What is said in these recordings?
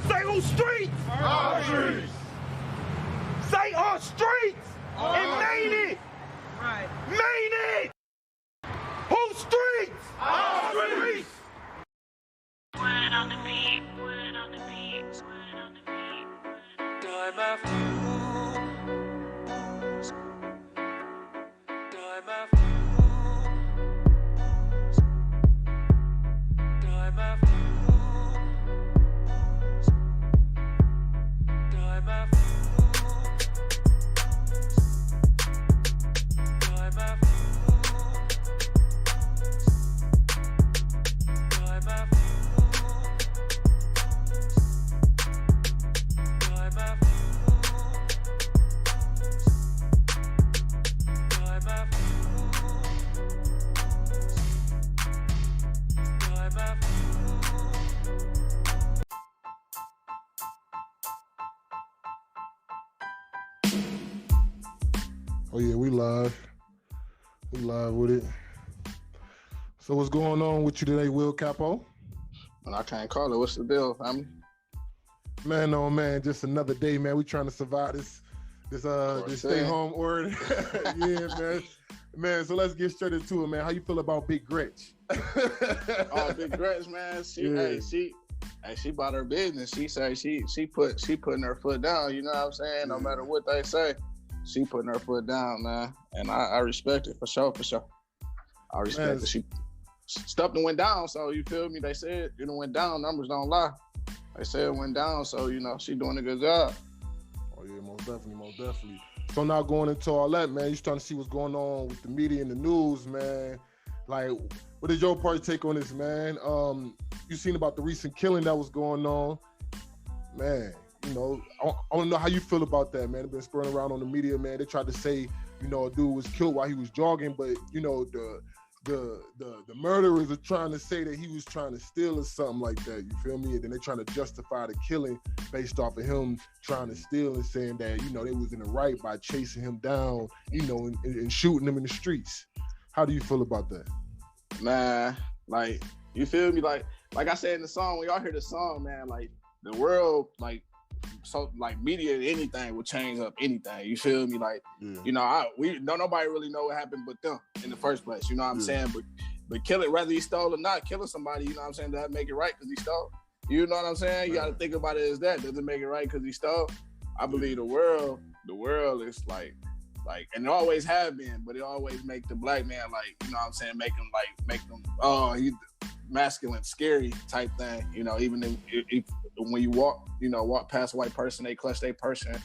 Say on streets. Our streets. Say on streets. And Maine it. Right. Maine it. Whose streets? Our streets. Word on the beat, word on the beat, word on the beat. Time after time after time after time after time after time after Oh yeah, we live. We live with it. So what's going on with you today, Will Capo? Well, I can't call it. What's the deal, family? Man, oh man, just another day, man. We trying to survive this stay home order. Yeah, man. Man, so let's get straight into it, man. How you feel about Big Gretch? Oh, Big Gretch, man. She bought her business. She say she putting her foot down. You know what I'm saying? No matter what they say, she putting her foot down, man. And I respect it for sure. I respect it. She stuff that went down, so you feel me? They said it went down. Numbers don't lie. They said it went down, so she doing a good job. Oh yeah, most definitely. So now going into all that, man, you starting to see what's going on with the media and the news, man. Like, what is your party take on this, man? You seen about the recent killing that was going on, man. I want to know how you feel about that, man. It's been spurring around on the media, man. They tried to say, a dude was killed while he was jogging, but the murderers are trying to say that he was trying to steal or something like that. You feel me? And then they're trying to justify the killing based off of him trying to steal and saying that they was in the right by chasing him down, and shooting him in the streets. How do you feel about that? Man, like, you feel me? Like I said in the song, when y'all hear the song, man, like the world, media, anything will change up anything. You feel me? Like, we don't nobody really know what happened but them in the first place. You know what I'm saying? But kill it, whether he stole or not, killing somebody, you know what I'm saying, does that make it right because he stole? You know what I'm saying? You got to think about it as that. Does it make it right because he stole? I believe the world is like, and it always have been, but it always make the black man make them, oh, he's masculine, scary type thing. Even if when you walk past a white person, they clutch their person,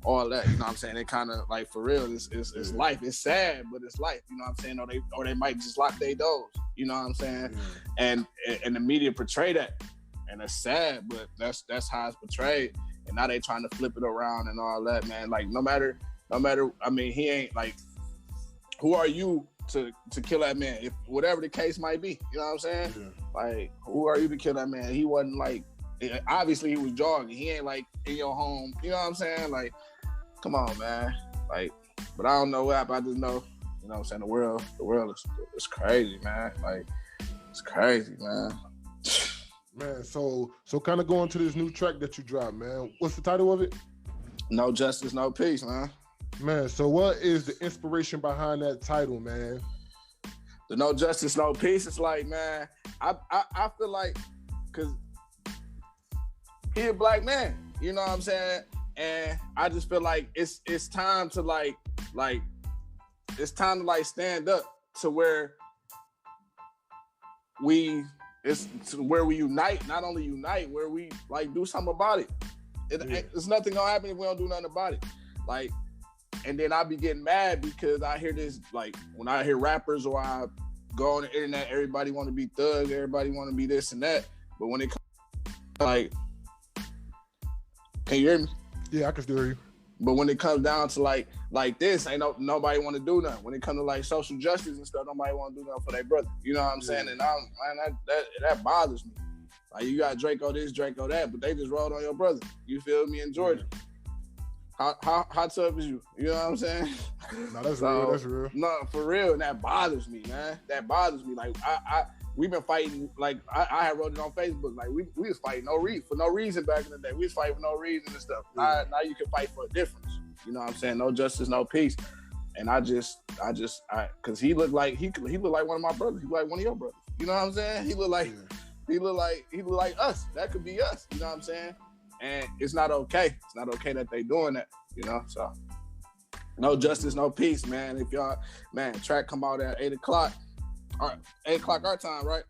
all that. You know what I'm saying? They kind of like, for real, it's life. It's sad, but it's life. You know what I'm saying? Or they might just lock their doors. You know what I'm saying? And the media portray that, and it's sad, but that's how it's portrayed. And now they trying to flip it around and all that, man. Like no matter. I mean, he ain't like. Who are you to kill that man? If whatever the case might be, you know what I'm saying? Yeah. Like, who are you to kill that man? He wasn't like. Obviously, he was jogging. He ain't like in your home. You know what I'm saying? Like, come on, man. Like, but I don't know what happened. I just know, you know what I'm saying? The world is crazy, man. Like, it's crazy, man. Man, so kind of going to this new track that you dropped, man. What's the title of it? No Justice, No Peace, man. Man, so what is the inspiration behind that title, man? The No Justice, No Peace. It's like, man, I feel like, cause he a black man, you know what I'm saying? And I just feel like it's time to stand up to where we unite, not only unite, where we like do something about it. There's nothing gonna happen if we don't do nothing about it. Like, and then I be getting mad because I hear this, like, when I hear rappers or I go on the internet, everybody want to be thugs, everybody want to be this and that. But when it comes, like, can you hear me? Yeah, I can still hear you. But when it comes down to like this, ain't nobody want to do nothing. When it comes to like social justice and stuff, nobody want to do nothing for their brother. You know what I'm saying? And that bothers me. Like, you got Draco this, Draco that, but they just rolled on your brother. You feel me? In Georgia. How tough is you? You know what I'm saying? No, that's real. That's real. No, for real. And that bothers me, man. That bothers me. Like, we've been fighting. Like I had wrote it on Facebook. Like we was fighting for no reason back in the day. We was fighting for no reason and stuff. Now you can fight for a difference. You know what I'm saying? No justice, no peace. And I cause he looked like one of my brothers. He looked like one of your brothers. You know what I'm saying? He looked like us. That could be us. You know what I'm saying? And it's not okay. It's not okay that they doing that. You know, so no justice, no peace, man. If y'all, man, track come out at 8:00. All right, 8:00 our time, right?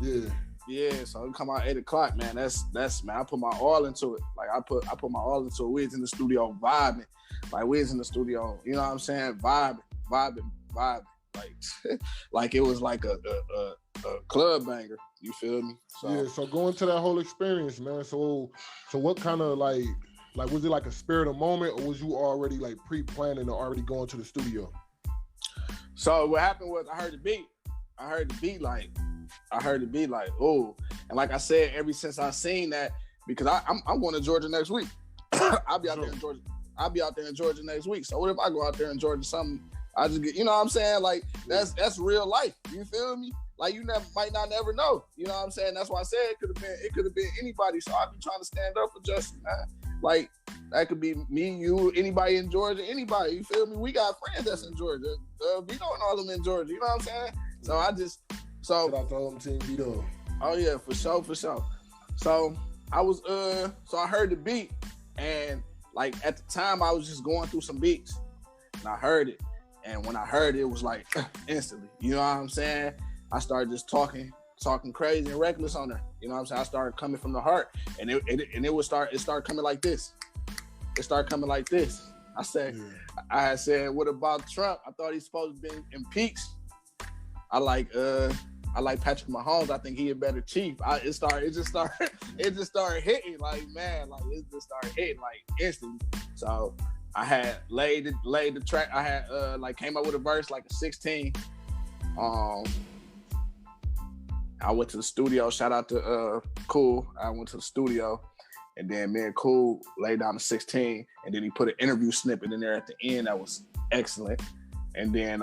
Yeah. Yeah, so it come out 8:00, man. That's man. I put my all into it. Like I put my all into it. We was in the studio vibing. Like we was in the studio, you know what I'm saying? Vibing. Like, like it was like a club banger. You feel me? So, yeah. So going to that whole experience, man. So what kind of like was it like a spirit of moment, or was you already like pre-planning or already going to the studio? So what happened was I heard the beat like, oh, and like I said, ever since I seen that, because I'm going to Georgia next week. I'll be out there in Georgia next week. So what if I go out there in Georgia something? I just get, you know what I'm saying? Like that's real life. You feel me? Like you might not never know. You know what I'm saying? That's why I said it could have been anybody. So I be trying to stand up for justice, man. Like that could be me, you, anybody in Georgia, anybody. You feel me? We got friends that's in Georgia. We don't know them in Georgia. You know what I'm saying? So Shout out to all them team Vito. Oh yeah, for sure. So I was so I heard the beat, and like at the time I was just going through some beats, and I heard it, and when I heard it, it was like instantly. You know what I'm saying? I started just talking crazy and reckless on her. You know what I'm saying? I started coming from the heart, and it started coming like this. It started coming like this. I had said, what about Trump? I thought he's supposed to be impeached. I like Patrick Mahomes. I think he a better chief. It just started hitting like, man, like it just started hitting like instantly. So I had laid the track. I had like came up with a verse like a 16. I went to the studio. Shout out to Cool. I went to the studio, and then me and Cool laid down the 16, and then he put an interview snippet in there at the end that was excellent. And then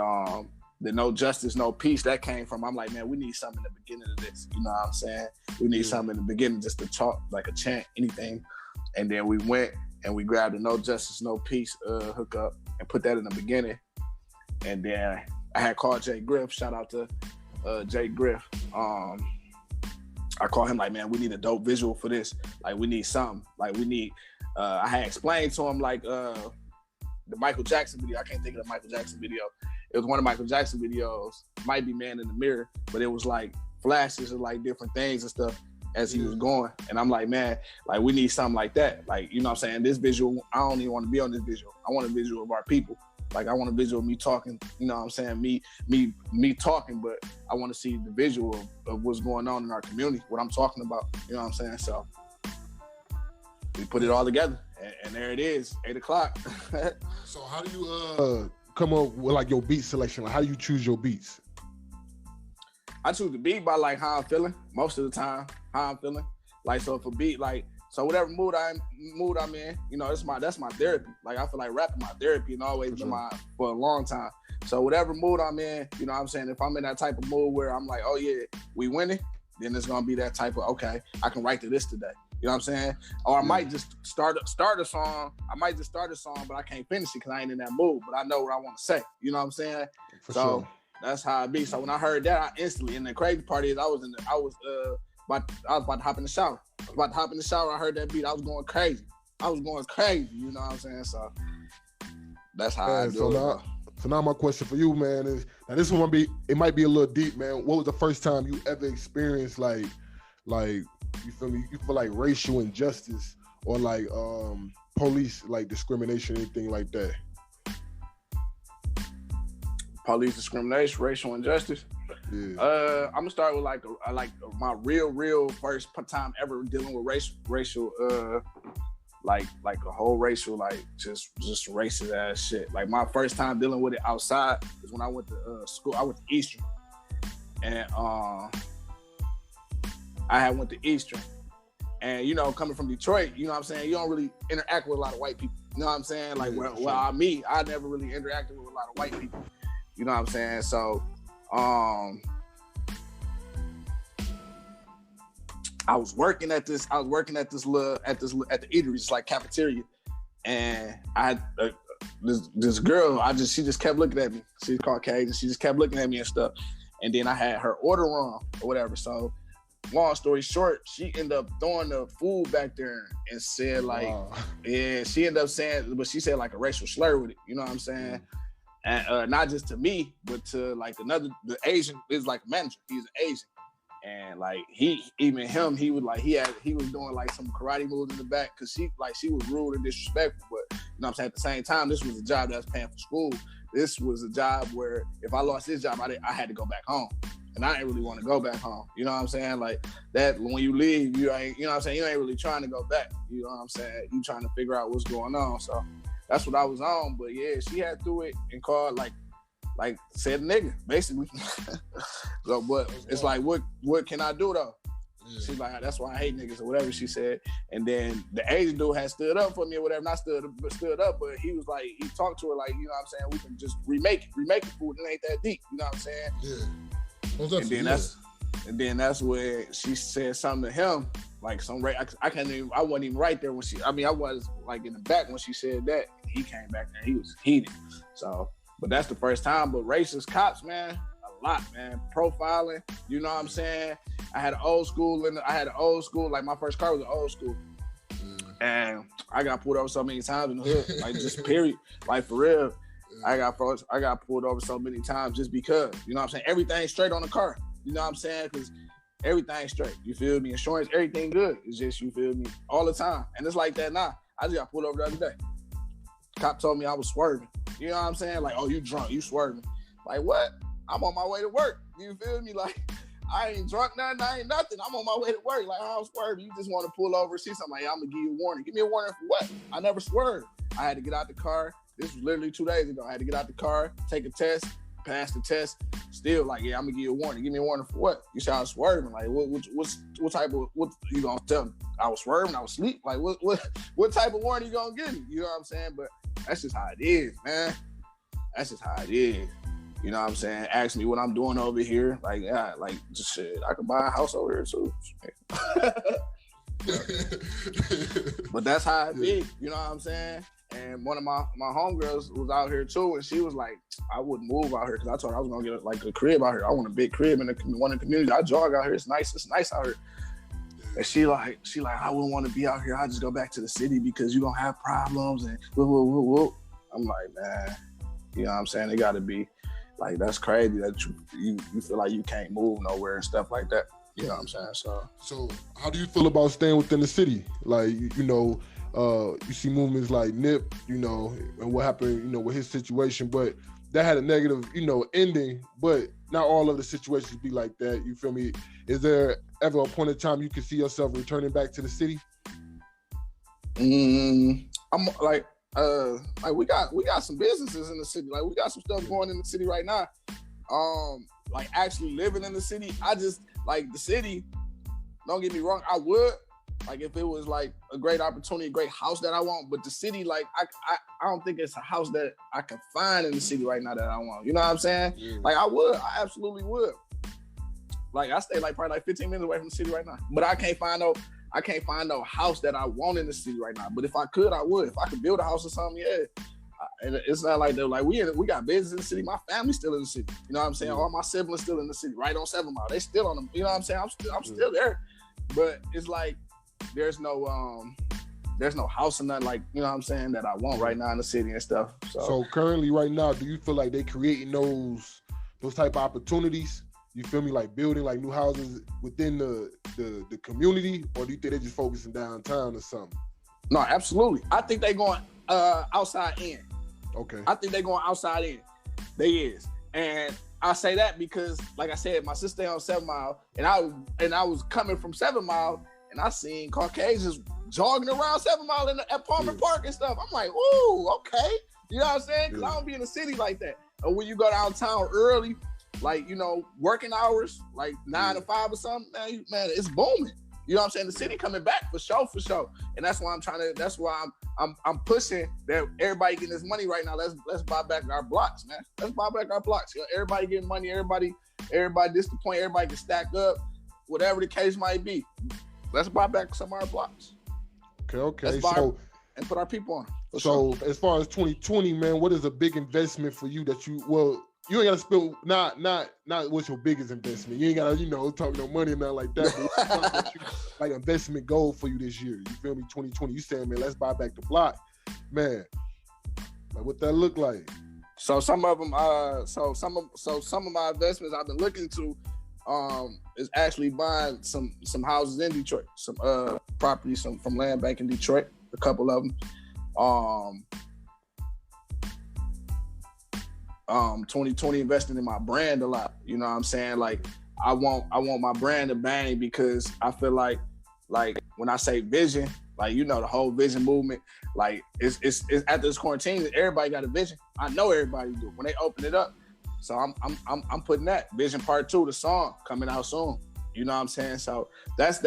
the no justice, no peace that came from, I'm like, man, we need something in the beginning of this. You know what I'm saying? We need something in the beginning just to talk, like a chant, anything. And then we went and we grabbed the no justice, no peace hookup and put that in the beginning. And then I had called Jay Griff. Shout out to Jay Griff. I called him like, man, we need a dope visual for this. Like, we need something. Like, we need. I had explained to him like the Michael Jackson video. I can't think of the Michael Jackson video. It was one of Michael Jackson videos. Might be Man in the Mirror, but it was like flashes of like different things and stuff as he was going. And I'm like, man, like we need something like that. Like, you know what I'm saying? This visual, I don't even want to be on this visual. I want a visual of our people. Like I want a visual of me talking, you know what I'm saying? Me talking, but I want to see the visual of what's going on in our community, what I'm talking about. You know what I'm saying? So we put it all together and there it is, 8:00. So how do you come up with like your beat selection? Like how do you choose your beats? I choose the beat by like how I'm feeling most of the time. How I'm feeling. Like so, if a beat like whatever mood I'm in, you know, that's my therapy. Like I feel like rapping my therapy and always been for a long time. So whatever mood I'm in, you know what I'm saying? If I'm in that type of mood where I'm like, oh yeah, we winning, then it's gonna be that type of okay, I can write to this today. You know what I'm saying? Or I might just start a song. I might just start a song, but I can't finish it because I ain't in that mood. But I know what I want to say. You know what I'm saying? For sure. That's how it be. So when I heard that, I instantly, and the crazy part is I was about to hop in the shower. I heard that beat. I was going crazy. You know what I'm saying? So that's how I do it. So now my question for you, man, is now this one it might be a little deep, man. What was the first time you ever experienced like you feel me? You feel like racial injustice or like police like discrimination, anything like that? Police discrimination, racial injustice. Yeah. I'm gonna start with like my real first time ever dealing with racial like a whole racial like just racist ass shit. Like my first time dealing with it outside is when I went to school. I went to Eastern, and I had went to Eastern, and you know, coming from Detroit, you know what I'm saying, you don't really interact with a lot of white people. You know what I'm saying? Like I never really interacted with a lot of white people. You know what I'm saying? So I was working at the eatery, it's like cafeteria, and I had this girl. She just kept looking at me. She's Caucasian. She just kept looking at me and stuff. And then I had her order wrong or whatever. So, long story short, she ended up throwing the food back there and said like, yeah, she ended up saying, but she said like a racial slur with it. You know what I'm saying? And not just to me, but to like the Asian is like a manager. He's an Asian. And like he was like he was doing like some karate moves in the back because she was rude and disrespectful. But you know what I'm saying, at the same time, this was a job that was paying for school. This was a job where if I lost this job, I had to go back home. And I didn't really want to go back home. You know what I'm saying? Like that when you leave, you ain't, you know what I'm saying, you ain't really trying to go back. You know what I'm saying? You trying to figure out what's going on. So that's what I was on. But yeah, she had through it and called like said nigga, basically. So, but it's like, what can I do though? Yeah. She's like, that's why I hate niggas or whatever she said. And then the Asian dude had stood up for me or whatever. Not stood up, but he was like, he talked to her like, you know what I'm saying, we can just remake the food. It ain't that deep. You know what I'm saying? Yeah. And then that's where she said something to him, like some I wasn't even right there when I was like in the back when she said that. He came back there, he was heated. So, but that's the first time. But racist cops, man, a lot, man. Profiling, you know what I'm saying? I had an old school, like my first car was an old school. And I got pulled over so many times in the hood, like just period. Like for real. I got pulled over so many times just because, you know what I'm saying? Everything's straight on the car. You know what I'm saying? Because everything's straight. You feel me? Insurance, everything good. It's just, you feel me? All the time. And it's like that now. I just got pulled over the other day. Cop told me I was swerving. You know what I'm saying? Like, oh, you drunk, you swerving. Like, what? I'm on my way to work. You feel me? Like, I ain't drunk nothing, I ain't nothing. I'm on my way to work. Like, I was swerving. You just want to pull over, see something. Like, I'm going to give you a warning. Give me a warning for what? I never swerved. I had to get out the car. This was literally 2 days ago. I had to get out the car, take a test, pass the test. Still, like, yeah, I'm going to give you a warning. Give me a warning for what? You said I was swerving. Like, what type of, what you going to tell me? I was swerving, I was asleep. Like, what type of warning you going to give me? You know what I'm saying? But that's just how it is, man. That's just how it is. You know what I'm saying? Ask me what I'm doing over here. Like, yeah, like, just shit. I could buy a house over here too. But that's how it be. You know what I'm saying? And one of my homegirls was out here too, and she was like, I wouldn't move out here because I told her I was gonna get like a crib out here. I want a big crib in one of the communities. I jog out here. It's nice out here. And she like, I wouldn't want to be out here. I just go back to the city because you're gonna have problems and whoop. I'm like, man, you know what I'm saying? It gotta be like, that's crazy that you feel like you can't move nowhere and stuff like that. You know what I'm saying? So how do you feel about staying within the city? Like, you know, you see movements like Nip, you know, and what happened, you know, with his situation, but that had a negative, you know, ending, but not all of the situations be like that. You feel me? Is there ever a point in time you can see yourself returning back to the city? I'm like we got some businesses in the city. Like, we got some stuff going in the city right now. Like, actually living in the city, I just like the city. Don't get me wrong, I would. Like, if it was like a great opportunity, a great house that I want, but the city, like, I don't think it's a house that I can find in the city right now that I want. You know what I'm saying? Yeah. Like, I absolutely would. Like, I stay like probably like 15 minutes away from the city right now, but I can't find no house that I want in the city right now. But if I could, I would. If I could build a house or something, yeah. And it's not like they're like, we got business in the city. My family's still in the city. You know what I'm saying? All my siblings still in the city, right on 7 Mile. They still on them. You know what I'm saying? I'm still there. But it's like, there's no house or nothing, like, you know what I'm saying, that I want right now in the city and stuff. So currently right now, do you feel like they creating those type of opportunities? You feel me, like building like new houses within the community, or do you think they're just focusing downtown or something? No, absolutely. I think they going outside in. Okay. I think they going outside in. They is. And I say that because, like I said, my sister on 7 Mile, and I was coming from 7 Mile, and I seen Caucasians jogging around 7 Mile at Palmer Park and stuff. I'm like, ooh, okay. You know what I'm saying? Because I don't be in the city like that. Or when you go downtown early, like, you know, working hours, like 9 to 5 or something, man, it's booming. You know what I'm saying? The city coming back for sure. And that's why I'm pushing that everybody getting this money right now. Let's buy back our blocks, man. Let's buy back our blocks. You know, everybody getting money, everybody this the point, everybody can stack up, whatever the case might be. let's buy back some of our blocks. Okay. Let's buy and put our people on. So as far as 2020, man, what is a big investment for you that you ain't gotta spend not what's your biggest investment. You ain't gotta, talk no money and nothing like that. But like investment goal for you this year. You feel me? 2020. You saying, man, let's buy back the block. Man, like what that look like? So some of them, some of my investments I've been looking to, is actually buying some houses in Detroit, some properties from land bank in Detroit, a couple of them. 2020 investing in my brand a lot. You know what I'm saying? Like I want my brand to bang because I feel like when I say vision, like the whole vision movement, like it's after this quarantine, everybody got a vision. I know everybody do when they open it up. So I'm putting that Vision Part 2, the song coming out soon. You know what I'm saying? So that's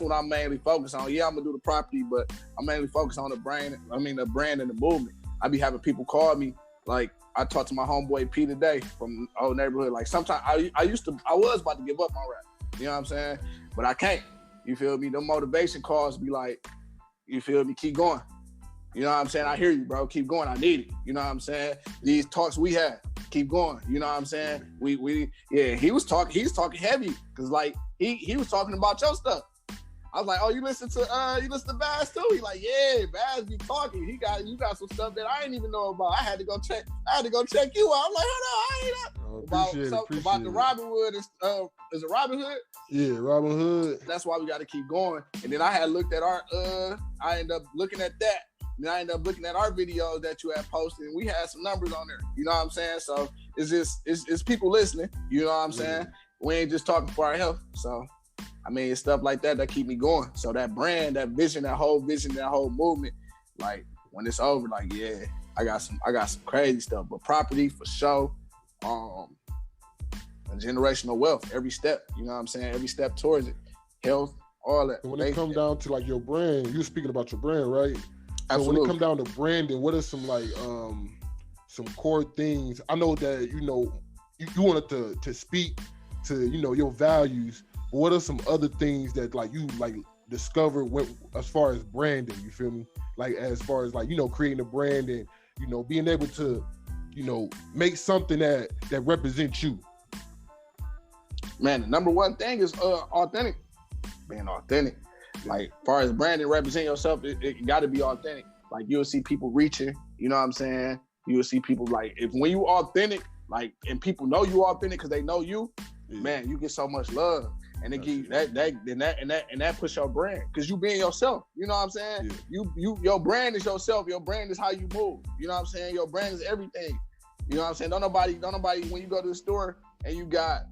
what I'm mainly focused on. Yeah, I'm gonna do the property, but I'm mainly focused on the brand and the movement. I be having people call me. Like I talked to my homeboy P today from old neighborhood. Like sometimes I was about to give up on rap. You know what I'm saying? But I can't. You feel me? The motivation calls be like, you feel me? Keep going. You know what I'm saying? I hear you, bro. Keep going. I need it. You know what I'm saying? These talks we had, keep going. You know what I'm saying? He's talking heavy because like he was talking about your stuff. I was like, oh, you listen to Baz too? He like, yeah, Baz be talking. You got some stuff that I didn't even know about. I had to go check you out. I'm like, hold on, I ain't know about the Robin Hood. Is it Robin Hood? Yeah, Robin Hood. That's why we got to keep going. And then I had looked at I ended up looking at that. And I ended up looking at our videos that you had posted, and we had some numbers on there. You know what I'm saying? So it's people listening. You know what I'm saying? We ain't just talking for our health. So I mean, it's stuff like that keep me going. So that brand, that vision, that whole movement, like when it's over, like yeah, I got some crazy stuff. But property for sure, generational wealth, every step. You know what I'm saying? Every step towards it, health, all that. And when it comes down to like your brand, you're speaking about your brand, right? So Absolutely. when it comes down to branding, what are some like some core things? I know that you wanted to speak to your values, but what are some other things that like you like discovered as far as branding? You feel me? Like as far as like creating a brand and being able to make something that represents you. Man, the number one thing is authentic. Being authentic. Like, as far as branding, represent yourself, it got to be authentic. Like, you'll see people reaching, you know what I'm saying? You'll see people, like, when you authentic, like, and people know you authentic because they know you, man, you get so much love. And they give you that push your brand. Because you being yourself, you know what I'm saying? Yeah. Your brand is yourself. Your brand is how you move. You know what I'm saying? Your brand is everything. You know what I'm saying? Don't nobody, when you go to the store and you got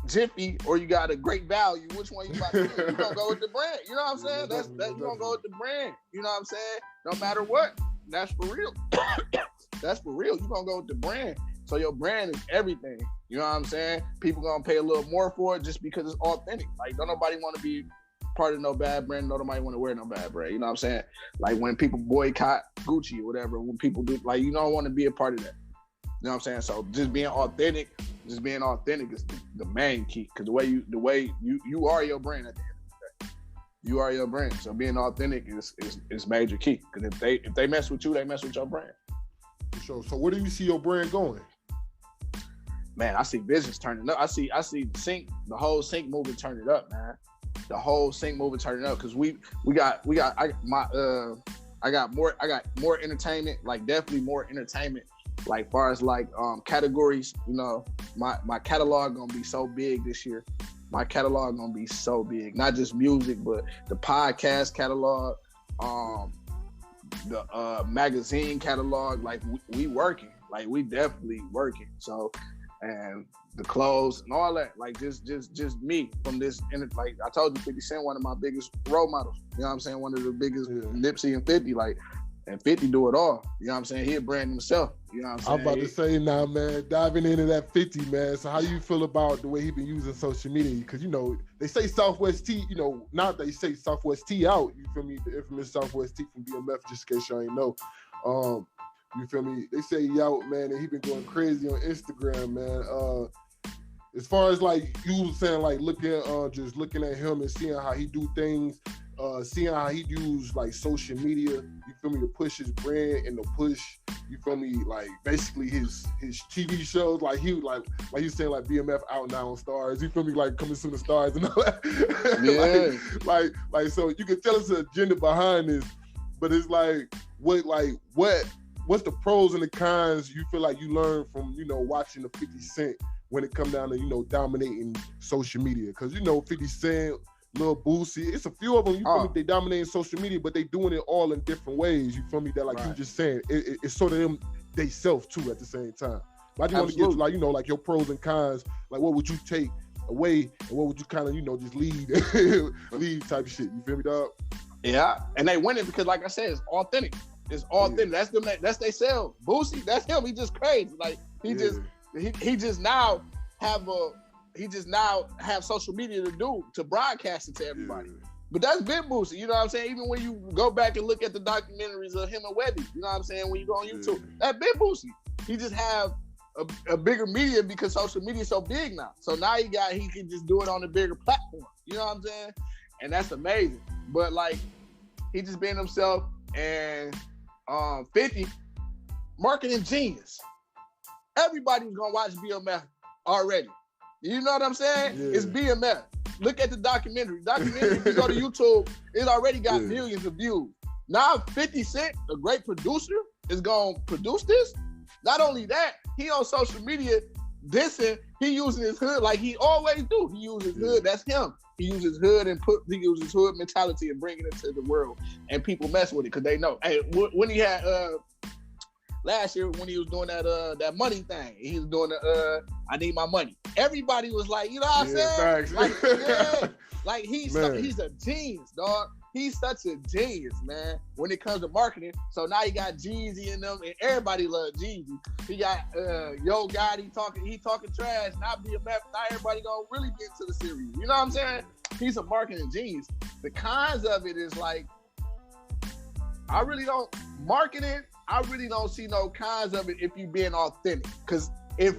Jiffy or you got a great value, which one you about to get? You gonna go with the brand. You know what I'm saying? You gonna go with the brand. You know what I'm saying? No matter what. That's for real. That's for real. You gonna go with the brand. So your brand is everything. You know what I'm saying? People gonna pay a little more for it just because it's authentic. Like, don't nobody want to be part of no bad brand. Don't nobody want to wear no bad brand. You know what I'm saying? Like when people boycott Gucci or whatever, when people do, like, you don't want to be a part of that. You know what I'm saying? So just being authentic is the main key. Because the way you are your brand at the end of the day. You are your brand. So being authentic is major key. Because if they mess with you, they mess with your brand. So where do you see your brand going? Man, I see visions turning up. I see the whole sync movement turning up, man. The whole sync movement turning up because I got more entertainment, like definitely more entertainment. Like far as like categories, my catalog gonna be so big this year. My catalog gonna be so big, not just music, but the podcast catalog, the magazine catalog. Like we working, like we definitely working. So, and the clothes and all that, like just me from this. Like I told you, 50 Cent, one of my biggest role models. You know what I'm saying? One of the biggest. Nipsey and 50, like. And 50 do it all. You know what I'm saying? He a brand himself. You know what I'm saying? I'm about to say now, man, diving into that 50, man. So how you feel about the way he been using social media? Because, they say Southwest T, not they say Southwest T out. You feel me? The infamous Southwest T from BMF, just in case y'all ain't know. You feel me? They say he out, man, and he been going crazy on Instagram, man. as far as like you was saying, like just looking at him and seeing how he do things, seeing how he use like social media, you feel me, to push his brand and to push, you feel me, like basically his TV shows, like he was saying like BMF out now on Stars, you feel me, like coming soon to Stars and all that. Yeah. like so you can tell us the agenda behind this, but it's like what's the pros and the cons you feel like you learn from, you know, watching the 50 Cent when it come down to, you know, dominating social media? Because, you know, 50 Cent, Lil Boosie, it's a few of them, you feel me, they dominating social media, but they doing it all in different ways, you feel me, that like you just saying, it's sort of them, they self too at the same time. But I just want to get to, like, you know, like your pros and cons, like what would you take away and what would you kind of, you know, just lead type shit, you feel me, dog? Yeah, and they winning because, like I said, it's authentic. It's authentic. That's them. That's they sell. Boosie, that's him. He just crazy. Like he just now have social media to broadcast it to everybody. Yeah. But that's been Boosie. You know what I'm saying? Even when you go back and look at the documentaries of him and Webby, you know what I'm saying? When you go on YouTube, that been Boosie. He just have a bigger media because social media is so big now. So now he can just do it on a bigger platform. You know what I'm saying? And that's amazing. But like, he just being himself, and 50, marketing genius. Everybody's gonna watch BMF already. You know what I'm saying? Yeah. It's BMF. Look at the documentary. If you go to YouTube, it already got millions of views. Now 50 Cent, a great producer, is gonna produce this. Not only that, he on social media dissing, he using his hood like he always do. He uses hood, that's him. He uses hood hood mentality and bringing it to the world, and people mess with it because they know. Hey, when he had last year when he was doing that money thing, he was doing the I need my money. Everybody was like, you know what I'm saying? Facts. Like he's a genius, dog. He's such a genius, man, when it comes to marketing. So now he got Jeezy in them, and everybody loves Jeezy. He got Yo Gotti talking trash, not BMF. Now everybody gonna really get into the series. You know what I'm saying? He's a marketing genius. The cons of it is like, I really don't see no cons of it if you being authentic. Because if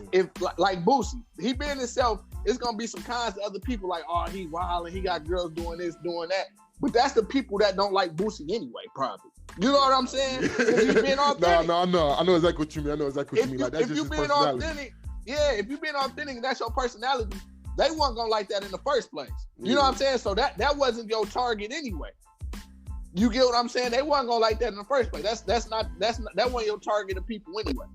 like Boosie, he being himself, it's gonna be some cons to other people like, oh, he wild and he got girls doing this, doing that. But that's the people that don't like Boosie anyway, probably. You know what I'm saying? If you being authentic. No, I know exactly what you mean. Like that's just his personality. If you being authentic, that's your personality. They weren't gonna like that in the first place. You know what I'm saying? So that wasn't your target anyway. You get what I'm saying? They weren't gonna like that in the first place. That wasn't your target of people anyway.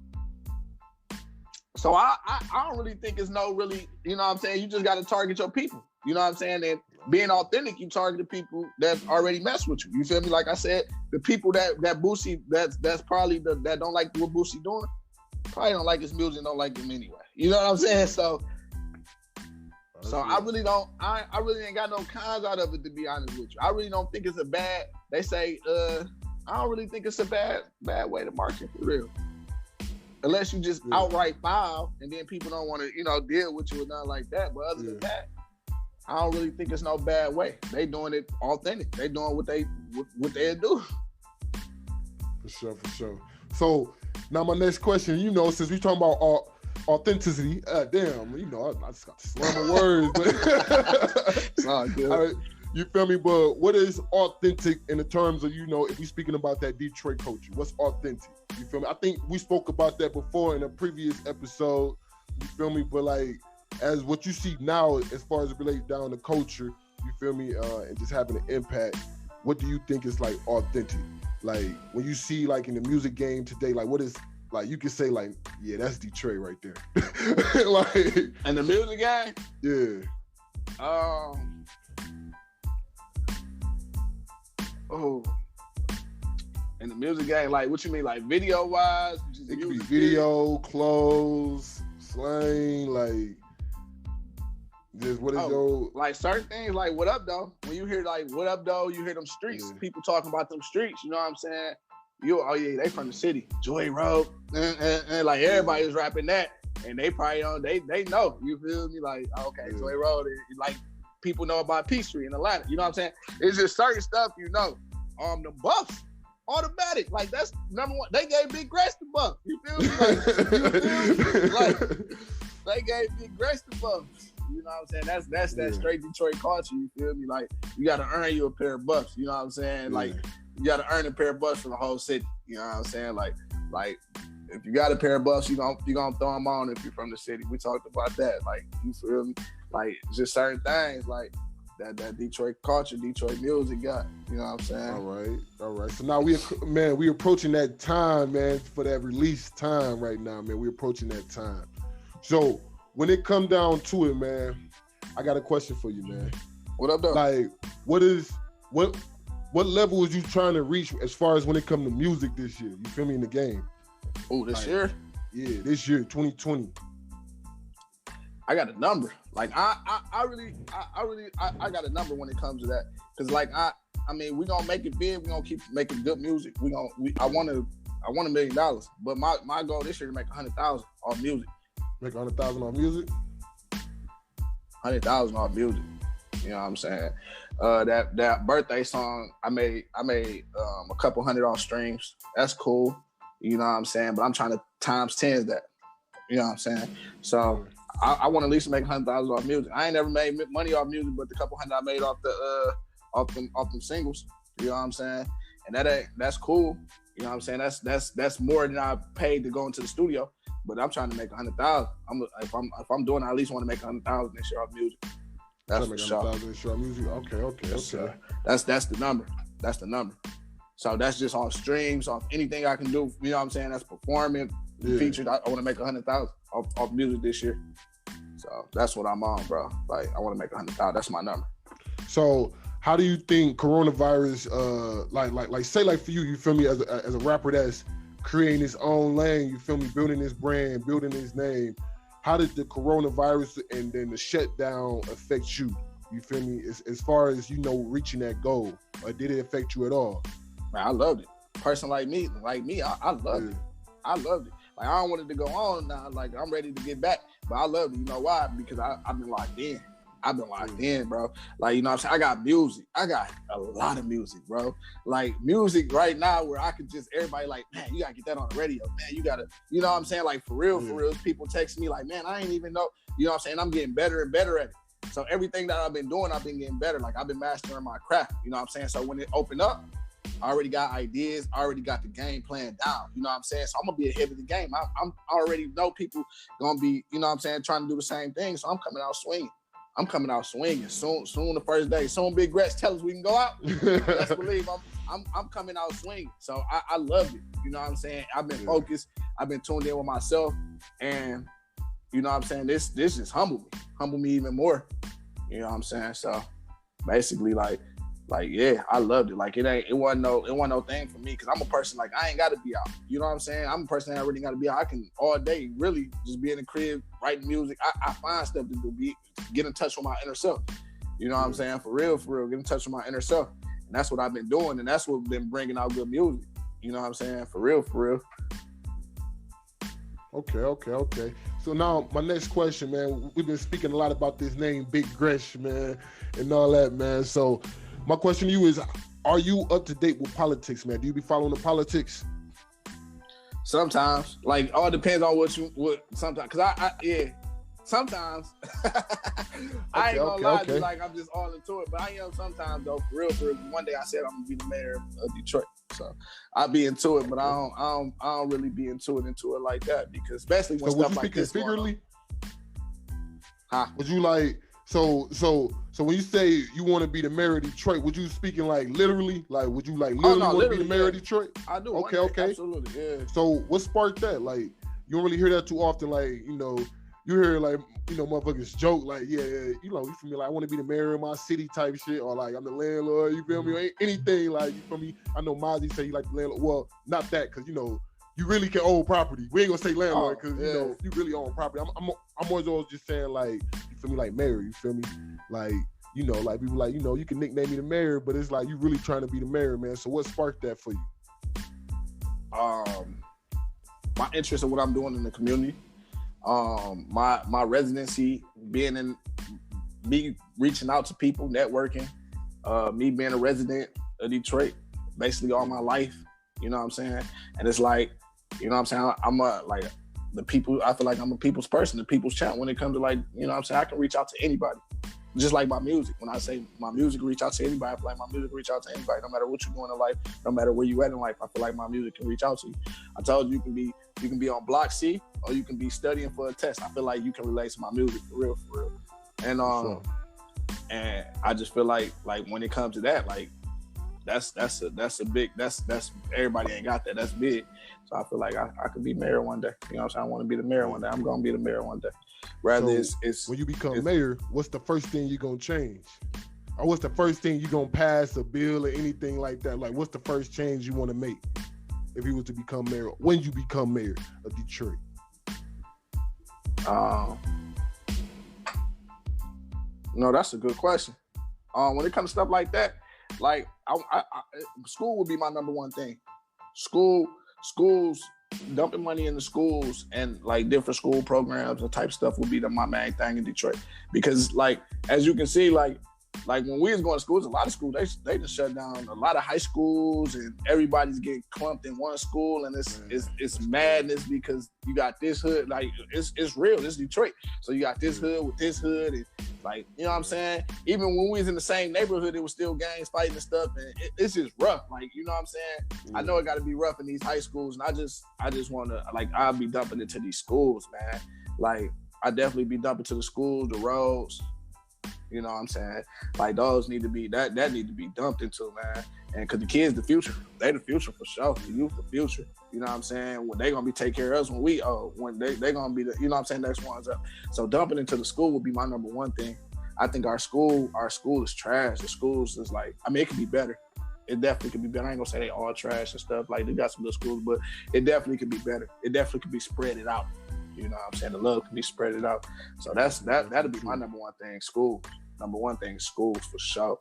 So I don't really think it's no really, you know what I'm saying? You just gotta target your people. You know what I'm saying? And being authentic, you target the people that already mess with you. You feel me? Like I said, the people that Boosie, that's probably that don't like what Boosie doing, probably don't like his music, don't like him anyway. You know what I'm saying? So I really ain't got no cons out of it, to be honest with you. I really don't think it's a bad, they say, I don't really think it's a bad way to market, for real. Unless you just outright foul and then people don't want to, you know, deal with you or nothing like that. But other than that, I don't really think it's no bad way. They doing it authentic. They doing what they do. For sure. So now my next question, you know, since we talking about authenticity, damn, you know, I just got to slam my words, but it's all good. All right, you feel me? But what is authentic in the terms of, you know, if we speaking about that Detroit culture, what's authentic? You feel me? I think we spoke about that before in a previous episode. You feel me? But like, as what you see now, as far as it relates down to culture, you feel me, and just having an impact, what do you think is like authentic? Like when you see like in the music game today, like what is, like you can say like, yeah, that's Detroit right there. Like, and the music game? Yeah. In the music game, like what you mean, like video wise? It could be video, clothes, slang, like just what is your, like certain things, like what up though? When you hear like what up though, you hear them streets, people talking about them streets, you know what I'm saying? They from the city, Joy Road, and like everybody was rapping that, and they probably they know, you feel me? Like, okay, Joy Road, like people know about Peachtree in Atlanta, you know what I'm saying? It's just certain stuff, you know. The Buffs, automatic, like that's number one. They gave Big Grass the buff. You feel me? Like, They gave Big Grace the buffs. You know what I'm saying? That's that straight Detroit culture. You feel me? Like you got to earn you a pair of buffs. You know what I'm saying? Like you got to earn a pair of buffs for the whole city. You know what I'm saying? Like if you got a pair of buffs, you gonna throw them on if you're from the city. We talked about that. Like you feel me? Like just certain things like that Detroit culture, Detroit music got. You know what I'm saying? All right. So now we approaching that time, man, for that release time right now, man. We're approaching that time. So when it come down to it, man, I got a question for you, man. What up, though? Like, what level was you trying to reach as far as when it come to music this year? You feel me, in the game? Oh, this year? Yeah, this year, 2020. I got a number. Like I got a number when it comes to that. Cause like I mean, we gonna make it big. We gonna keep making good music. I want $1 million. But my goal this year to make 100,000 off music. Make 100,000 off music? 100,000 off music. You know what I'm saying? That birthday song I made a couple hundred off streams. That's cool. You know what I'm saying? But I'm trying to times 10 that. You know what I'm saying? So I want at least make 100,000 off music. I ain't never made money off music, but the couple hundred I made off them singles. You know what I'm saying? And that's cool. You know what I'm saying? That's more than I paid to go into the studio. But I'm trying to make 100,000. If I'm doing it, I at least want to make 100,000 this year off music. That's for sure. 100,000 this year off music. Okay. That's the number. That's the number. So that's just off streams, off anything I can do. You know what I'm saying? That's performing, featured. I want to make 100,000 off music this year. So that's what I'm on, bro. Like I want to make 100,000. That's my number. So how do you think coronavirus, like say like for you, you feel me, as a rapper that's creating his own lane, you feel me, building his brand, building his name, how did the coronavirus and then the shutdown affect you? You feel me, as far as, you know, reaching that goal, or did it affect you at all? Man, I loved it. Person like me, I loved it. I loved it. Like I don't want it to go on now. Like I'm ready to get back, but I love it. You know why? Because I've been locked in. Bro. Like, you know what I'm saying? I got music. I got a lot of music, bro. Like music right now where I could just, everybody like, man, you gotta get that on the radio. Man, you gotta, you know what I'm saying? Like for real, people text me like, man, I ain't even know. You know what I'm saying? I'm getting better and better at it. So everything that I've been doing, I've been getting better. Like I've been mastering my craft. You know what I'm saying? So when it opened up, I already got ideas. I already got the game plan down. You know what I'm saying? So I'm going to be ahead of the game. I already know people going to be, you know what I'm saying, trying to do the same thing. So I'm coming out swinging. Soon the first day. Soon Big Gretch tell us we can go out. Let's believe I'm coming out swinging. So I love it. You know what I'm saying? I've been focused. I've been tuned in with myself. And you know what I'm saying? This just humbled me even more. You know what I'm saying? So basically like yeah, I loved it. Like it wasn't no thing for me because I'm a person like I ain't got to be out. You know what I'm saying? I'm a person that really got to be out. I can all day really just be in the crib writing music. I find stuff to do, get in touch with my inner self. You know what I'm saying? For real, get in touch with my inner self. And that's what I've been doing, and that's what's been bringing out good music. You know what I'm saying? For real. Okay. So now my next question, man. We've been speaking a lot about this name, Big Gretch, man, and all that, man. So my question to you is, are you up to date with politics, man? Do you be following the politics? Sometimes, like, all depends on what sometimes, cause sometimes I ain't gonna lie to you, like I'm just all into it, but I am sometimes though, for real. One day I said I'm gonna be the mayor of Detroit, so I'll be into it, but I don't really be into it like that, because especially when stuff like this. Figuratively? Huh? Would you like? So when you say you want to be the mayor of Detroit, would you speaking like literally? Like, would you like literally want to be the mayor of Detroit? I do. Okay. Absolutely, yeah. So what sparked that? Like, you don't really hear that too often. Like, you know, you hear like, you know, motherfuckers joke like, yeah, you know, you feel me? Like, I want to be the mayor of my city type shit, or like I'm the landlord. You feel me? Anything like, you feel me? I know Mozzie say he like the landlord. Well, not that, because you know, you really can own property. We ain't gonna say landlord because you know you really own property. I'm always just saying like, you feel me, like mayor. You feel me, like, you know, like people like, you know, you can nickname me the mayor, but it's like you really trying to be the mayor, man. So what sparked that for you? My interest in what I'm doing in the community. My residency, me reaching out to people, networking. Me being a resident of Detroit, basically all my life. You know what I'm saying? And it's like, you know what I'm saying? the people. I feel like I'm a people's person, the people's champ. When it comes to like, you know what I'm saying, I can reach out to anybody. Just like my music. When I say my music reach out to anybody, I feel like my music reach out to anybody, no matter what you're doing in life, no matter where you at in life. I feel like my music can reach out to you. I told you you can be on block C or you can be studying for a test. I feel like you can relate to my music for real. And and I just feel like when it comes to that, like that's a big that's everybody ain't got that. That's big. So I feel like I could be mayor one day. You know what I'm saying? I want to be the mayor one day. I'm gonna be the mayor one day. Rather, so it's when you become mayor, what's the first thing you're gonna change? Or what's the first thing you're gonna pass, a bill or anything like that? Like, what's the first change you want to make if you was to become mayor? When you become mayor of Detroit? No, that's a good question. When it comes to stuff like that, like I school would be my number one thing. Schools dumping money in the schools and like different school programs and type stuff would be my main thing in Detroit. Because like as you can see, like when we was going to schools, a lot of schools they just shut down a lot of high schools and everybody's getting clumped in one school and it's madness because you got this hood, like it's real, it's Detroit. So you got this hood with this hood and like, you know what I'm saying? Even when we was in the same neighborhood, it was still gangs fighting and stuff, and it's just rough. Like, you know what I'm saying? I know it got to be rough in these high schools, and I just want to, like, I'll be dumping into these schools, man. Like, I definitely be dumping to the schools, the roads. You know what I'm saying? Like, those need to be, that need to be dumped into, man. And because the kids, the future. They the future for sure. The youth, the future. You know what I'm saying? When they going to be take care of us when we, when they going to be the, you know what I'm saying, next ones up. So dumping into the school would be my number one thing. I think our school is trash. The schools is like, I mean, it could be better. It definitely could be better. I ain't gonna say they all trash and stuff. Like, they got some good schools, but it definitely could be better. It definitely could be spread it out. You know what I'm saying? The love can be spread it out. So that'll be my number one thing. School. Number one thing, schools for sure.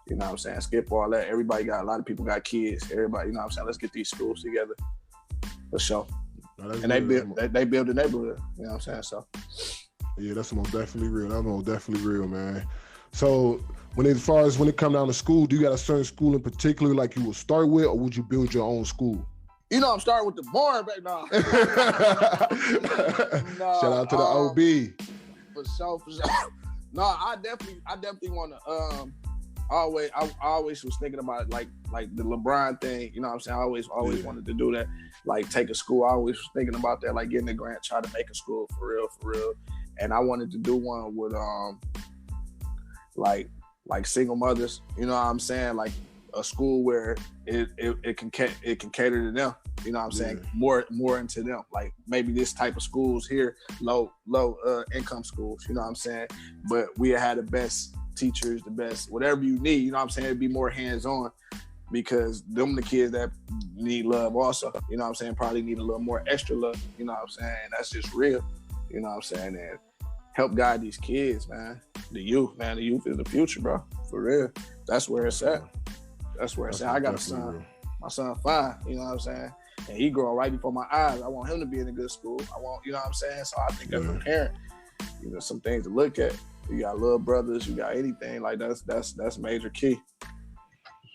You know what I'm saying? Skip all that. Everybody got, a lot of people got kids. Everybody, you know what I'm saying? Let's get these schools together. For sure. No, and they build the neighborhood. You know what I'm saying? So yeah, that's most definitely real. That's most definitely real, man. So as far as when it comes down to school, do you got a certain school in particular like you would start with, or would you build your own school? You know, I'm starting with the barn back now. Shout out to the OB. For sure. No, I definitely want to. I always was thinking about like the LeBron thing. You know what I'm saying? I always wanted to do that. Like, take a school. I always was thinking about that. Like, getting a grant, try to make a school for real. And I wanted to do one with like single mothers. You know what I'm saying? Like a school where it can cater to them. You know what I'm saying? More into them. Like, maybe this type of schools here, low income schools. You know what I'm saying? But we had the best teachers, the best whatever you need. You know what I'm saying? It'd be more hands on, because them the kids that need love also. You know what I'm saying? Probably need a little more extra love. You know what I'm saying? That's just real. You know what I'm saying? And help guide these kids, man. The youth, man. The youth is the future, bro. For real. That's where it's at. That's where it's at. I got a son. Real. My son 5. You know what I'm saying? And he growing right before my eyes. I want him to be in a good school. I want, you know what I'm saying? So I think as a parent, you know, some things to look at. You got little brothers, you got anything, like that's major key.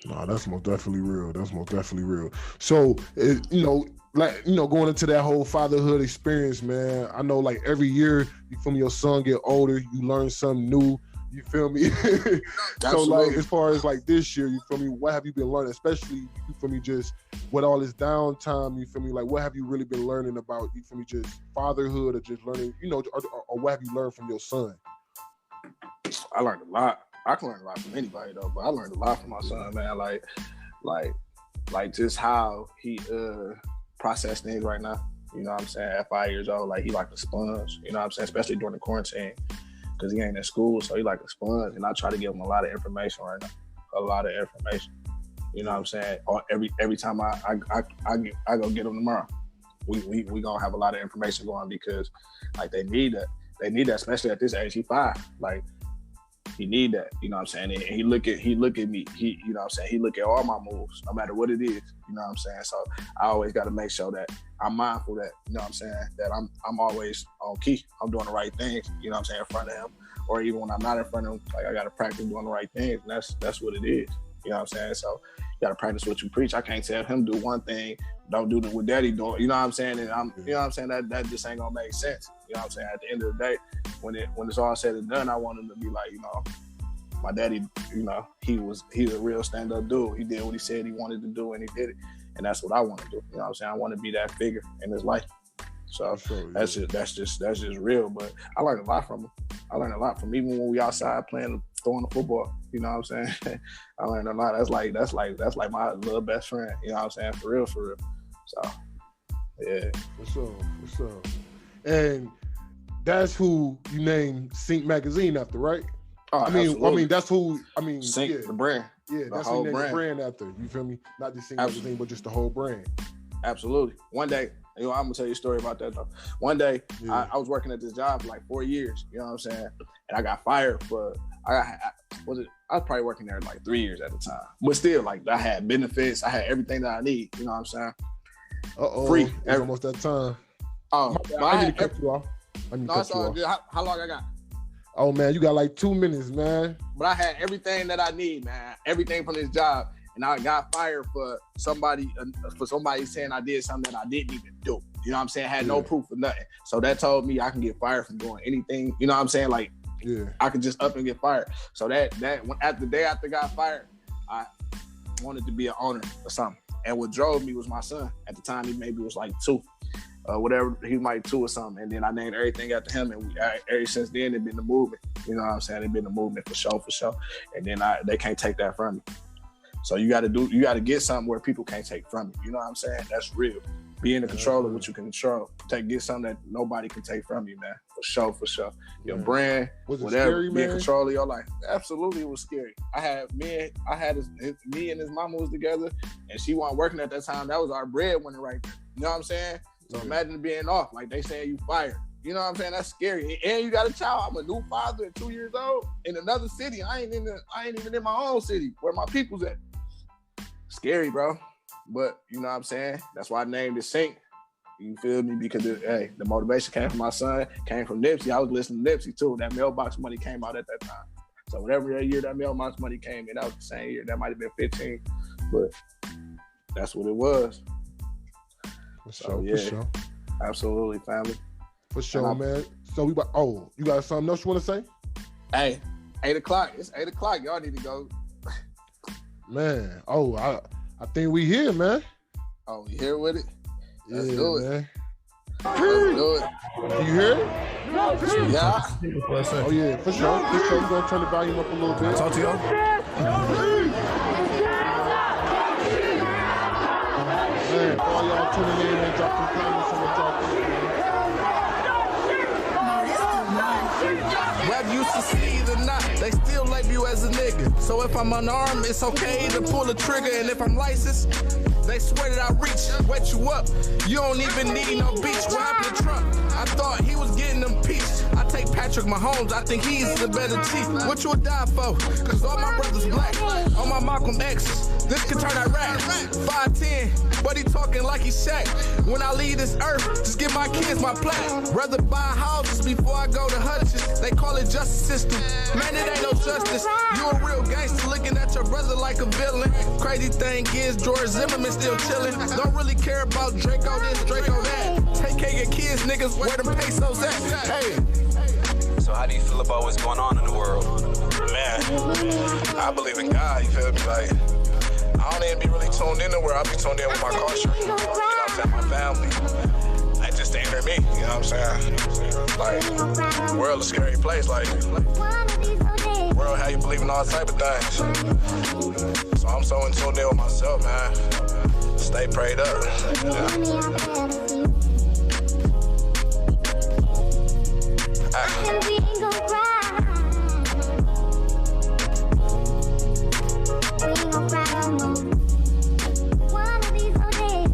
No, that's most definitely real. That's most definitely real. So, going into that whole fatherhood experience, man, I know like every year, you feel me, your son get older, you learn something new, you feel me? So like, as far as like this year, you feel me, what have you been learning, especially, you feel me, just with all this downtime, you feel me, like what have you really been learning about, you feel me, just fatherhood, or just learning, you know, or what have you learned from your son? I learned a lot. I can learn a lot from anybody though, but I learned a lot from my son, man. Like just how he process things right now. You know what I'm saying? At 5 years old, like he like a sponge. You know what I'm saying? Especially during the quarantine, because he ain't in school, so he like a sponge. And I try to give him a lot of information right now. A lot of information. You know what I'm saying? Every time I go get him tomorrow, we gonna have a lot of information going, because like they need that. They need that, especially at this age. He 5. Like, he need that, you know what I'm saying? And he look at me, you know what I'm saying? He look at all my moves, no matter what it is, you know what I'm saying? So I always got to make sure that I'm mindful that, you know what I'm saying, that I'm always on key. I'm doing the right things, you know what I'm saying, in front of him. Or even when I'm not in front of him, like, I got to practice doing the right things. And that's what it is, you know what I'm saying? So you got to practice what you preach. I can't tell him do one thing, don't do what daddy doing. You know what I'm saying? And you know what I'm saying? That just ain't gonna make sense. You know what I'm saying? At the end of the day, when it's all said and done, I want him to be like, you know, my daddy, you know, he's a real stand-up dude. He did what he said he wanted to do, and he did it. And that's what I want to do. You know what I'm saying? I want to be that figure in his life. So that's just real. But I learned a lot from him. I learned a lot from even when we outside throwing the football. You know what I'm saying? I learned a lot. That's like my little best friend. You know what I'm saying? For real. So yeah. For sure. And that's who you named Sync Magazine after, right? Oh, I mean that's who. I mean, Sync the brand. Yeah, that's who you named the brand after. You feel me? Not just Sync Magazine, but just the whole brand. Absolutely. One day, you know, I'm gonna tell you a story about that though. One day, I was working at this job for like 4 years. You know what I'm saying? And I got fired for. I was probably working there like 3 years at the time, but still, like I had benefits. I had everything that I need. You know what I'm saying? Free. It's almost that time. Oh, I need to cut you off. No, it's all good. How long I got? Oh man, you got like 2 minutes, man. But I had everything that I need, man. Everything from this job, and I got fired for somebody saying I did something that I didn't even do. You know what I'm saying? I had no proof of nothing. So that told me I can get fired from doing anything. You know what I'm saying? Like, I could just up and get fired. So that the day after I got fired, I wanted to be an owner or something. And what drove me was my son. At the time, he maybe was like 2. Whatever, he might 2 or something, and then I named everything after him, and ever since then it's been the movement. You know what I'm saying? It's been the movement for sure. And then they can't take that from me. So you got to get something where people can't take from you. You know what I'm saying? That's real. Be in the control of what you can control. Get something that nobody can take from you, man. For sure. Your brand, was it whatever, scary, be in man? control of your life. Absolutely, it was scary. Me and his mama was together, and she wasn't working at that time. That was our breadwinner right there. You know what I'm saying? So imagine being off, like they saying you fired. You know what I'm saying? That's scary. And you got a child. I'm a new father at 2 years old in another city. I ain't even in my own city where my people's at. Scary, bro. But you know what I'm saying? That's why I named it Sync. You feel me? Because the motivation came from my son, came from Nipsey. I was listening to Nipsey too. That mailbox money came out at that time. So whatever year that mailbox money came in, that was the same year. That might have been 15. But that's what it was. For sure. Absolutely, family. For sure, man. So you got something else you want to say? Hey, 8 o'clock. It's 8 o'clock. Y'all need to go. Man, I think we here, man. Oh, we here with it? Let's do do it. Man. Let's do it. You hear it? Yeah. Oh yeah, for sure. We're gonna turn the volume up a little bit. Talk to y'all. Man, for all y'all tuning in and drop some comments on what y'all think, man. Whether you succeed or not, they still label you as a nigga. So if I'm unarmed, it's okay to pull the trigger. And if I'm licensed, they swear that I reach, wet you up. You don't even need no beach. What happened to Trump? I thought he was getting them peace. I take Patrick Mahomes, I think he's the better chief. What you would die for? Cause all my brothers black. All my Malcolm X's. This could turn Iraq. 5'10", but he talking like he's Shaq. When I leave this earth, just give my kids my plaque. Rather buy houses before I go to Hutchins. They call it justice system. Man, it ain't no justice. You a real gangster looking at your brother like a villain. Crazy thing is, George Zimmerman still chilling. Don't really care about Draco this, Draco that. Take care of your kids, niggas, where them pesos at? Hey. So how do you feel about what's going on in the world? Man, I believe in God, you feel me? Like, I don't even be really tuned in to where I be tuned in with my culture. You know what I'm saying? My family. Like, just to enter me, you know what I'm saying? Like, the world is a scary place. Like, the world how you believe in all type of things. So I'm so in tuned in with myself, man. Stay prayed up. We ain't gon' cry. We ain't gon' cry no more. One of these days.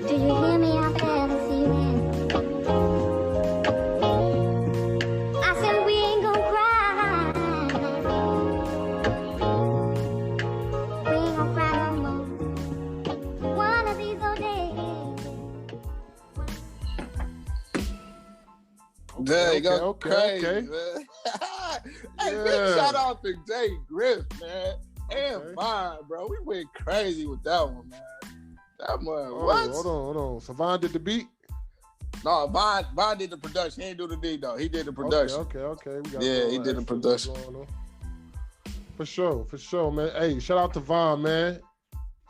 Do you hear me out there this evening? I said we ain't gon' cry. We ain't gon' cry no more. One of these days. There you go. Okay. Crazy, man. Hey, big shout out to Jay Griff, man. And Vine, bro. We went crazy with that one, man. That one, what? Hold on. So Vine did the beat? No, Vine did the production. He didn't do the beat, though. He did the production. Okay. He did the production. For sure, man. Hey, shout out to Vine, man.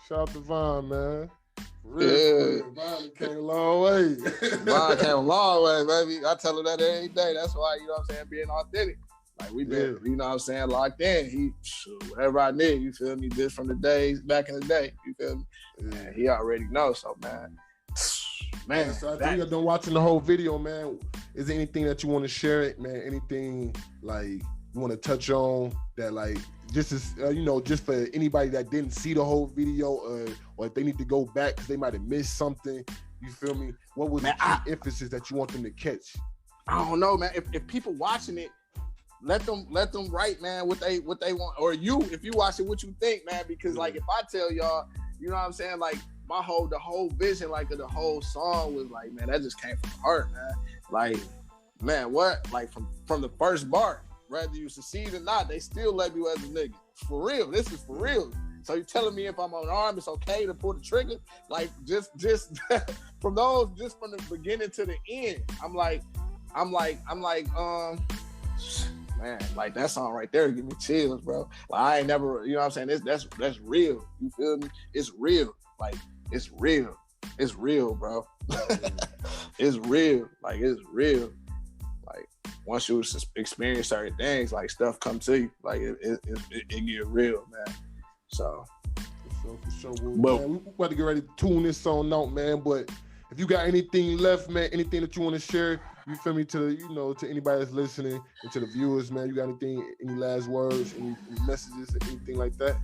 For real. Vine came a long way. Vine came a long way, baby. I tell her that every day. That's why, you know what I'm saying, being authentic. Like, we been, you know what I'm saying, locked in. Whatever I need, you feel me, just from the days back in the day, you feel me? Man, he already knows, so, man, so I think you're done watching the whole video, man. Is there anything that you want to share it, man? Anything, like, you want to touch on that, like, just as, just for anybody that didn't see the whole video, or if they need to go back because they might have missed something, you feel me? What was the key emphasis that you want them to catch? I don't know, man. If people watching it, let them write, man, what they want, or if you watch it, what you think, man, because like if I tell y'all, you know what I'm saying, like the whole vision, like of the whole song was like, man, that just came from the heart, man. Like, man, what? Like from the first bar, whether you succeed or not, they still love you as a nigga. For real, this is for real. So you telling me if I'm unarmed, it's okay to pull the trigger? Like just from the beginning to the end, I'm like, man, like that song right there give me chills, bro. Like I ain't never, you know what I'm saying? That's real. You feel me? It's real. Like it's real. It's real, bro. It's real. Like it's real. Like once you experience certain things, like stuff come to you. Like it get real, man. So for sure. Well, man, we about to get ready to tune this song out, man. But if you got anything left, man, anything that you want to share, you feel me, to anybody that's listening and to the viewers, man, you got any last words, any messages, anything like that?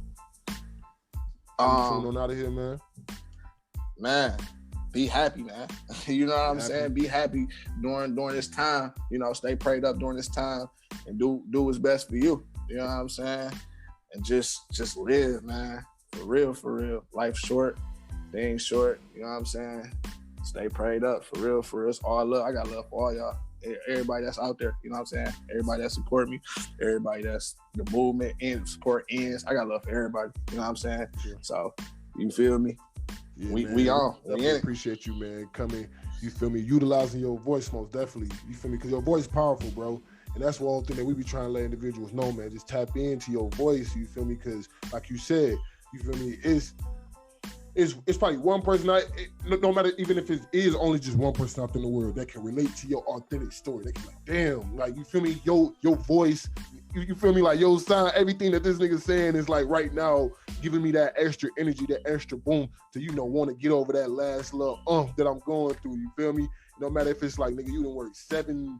Tune on out of here, man. Man, be happy, man. You know what I'm saying? Be happy during this time. You know, stay prayed up during this time and do what's best for you. You know what I'm saying? And just live, man. For real. Life's short. Things short. You know what I'm saying? Stay prayed up. For real. It's all love. I got love for all y'all. Everybody that's out there. You know what I'm saying? Everybody that support me. Everybody that's the movement and support ends. I got love for everybody. You know what I'm saying? Yeah. So, you feel me? Yeah, we on. I appreciate you, man, coming. You feel me? Utilizing your voice most definitely. You feel me? Because your voice is powerful, bro. And that's one thing that we be trying to let individuals know, man. Just tap into your voice. You feel me? Because like you said, you feel me? It's probably one person. No matter, even if it is only just one person out in the world that can relate to your authentic story. They can be like, damn, like you feel me? Your voice. You feel me? Like your sound, everything that this nigga's saying is like right now giving me that extra energy, that extra boom to, want to get over that last little that I'm going through. You feel me? No matter if it's like, nigga, you done work seven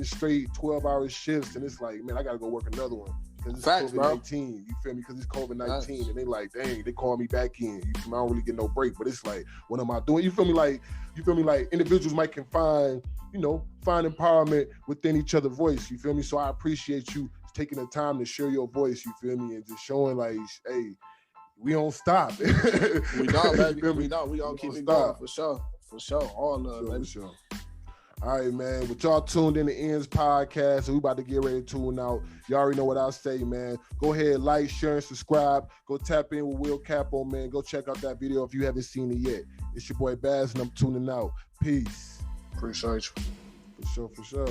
straight 12-hour shifts and it's like, man, I gotta go work another one. Because it's COVID-19, you feel me? Because it's COVID-19 and they like, dang, they call me back in. You feel me? I don't really get no break, but it's like, what am I doing? You feel me? Like individuals might can find empowerment within each other's voice. You feel me? So I appreciate you taking the time to share your voice. You feel me? And just showing like, hey, we don't stop. We don't, baby. We don't. We gonna keep it going for sure. All love, baby. For sure. All right, man. But y'all tuned in to Ends Podcast, so we about to get ready to tune out. Y'all already know what I say, man. Go ahead, like, share, and subscribe. Go tap in with Will Capo, man. Go check out that video if you haven't seen it yet. It's your boy Baz, and I'm tuning out. Peace. Appreciate you. For sure.